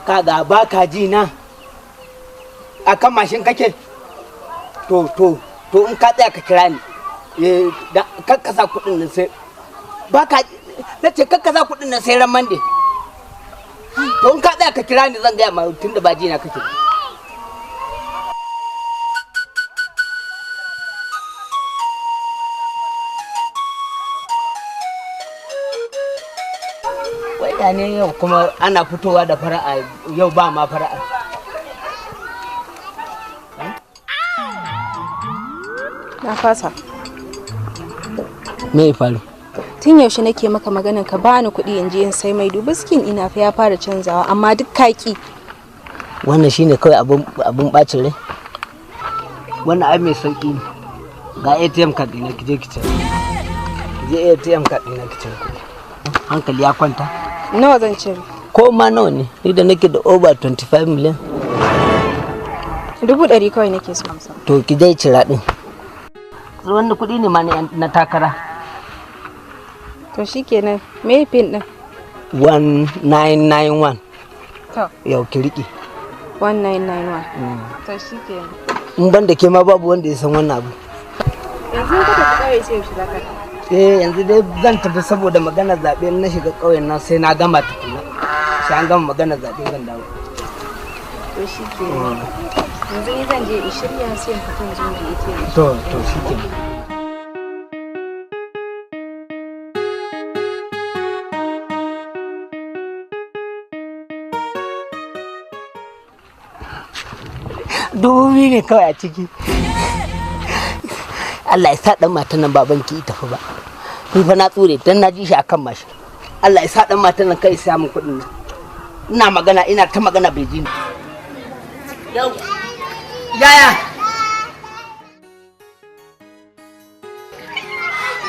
kaga ba ka ji na akan mashin kake to in ka tsaya ka kira ni kakkasa kudin nan sai ba ka nace kakkasa kudin nan sai ran mande to in ka tsaya ka kira ni zan gaya ma tunda ba ji na kake wai ne yau kuma ana fitowa da fara'a yau ba ma fara'a na fasa. Me ya faru? Tun yaushe nake maka maganin ka bani kuɗi in je in sai mai dubu skin ina fa ya fara canzawa amma duk kaki. Wannan shine kawai abun bacin rai. Wannan ai mai sauki ne. Ga ATM card ɗina kije kice. Kije ATM card ɗina kice kuɗi. Hankali ya kwanta. Nawa zan cire? Ko ma nawa ne? Ni da nake da over 25 million. 100 kawai nake so amsa. To ki dai cira din. Wanda kuɗi ne ma na takara. To shikenan, me pin din? 1991. To. Yau ki riƙe. 1991. To shikenan. In ban da ke ma babu wanda ya san wannan abu. Yanzu ka tafi kawai sai shi zaka. Yanzu dai zan tafi saboda maganar zaɓe na shiga ƙauyen nan sai na gama tukuna. Sai an gama maganar zaɓe zan dawo. To shikenan. Yanzu ni zan je in shirya sai in fita zo da ita. To shikenan. Dubi ne kawai a ciki. Allah ya sa dan matan nan babanki ita fa ba. Ni fa na tsure dan na ji shi akan mashi. Allah ya sa dan matan nan kai samu kuɗin nan. Ina magana ina ta magana bai ji ni. Yau. Yaya.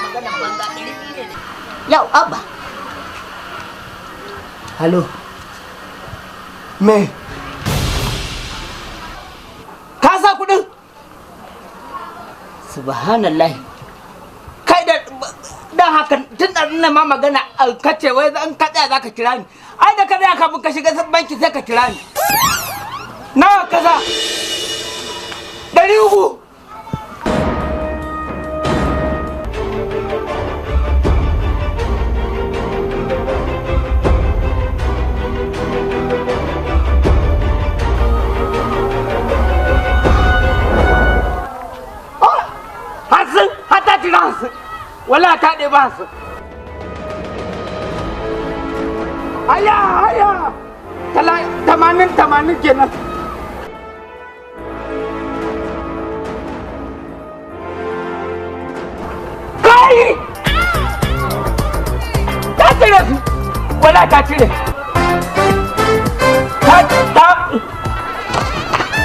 Magana banza ɗari ne. Yau abba. Halo. Me? Ka sa kuɗin? Subhanallah. Kai da haka tun da ina ma magana kace wai an ka tsaya zaka kira ni. Ai da ka tsaya kafin ka shiga banki sai ka kira ni. Nawa kaza? 300. Wala ta ɗe ba su. Haya. 80 kenan. Kai! Ta cire su. Wala ta cire.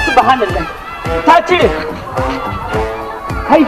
Subhanallah. Ta cire. Kai.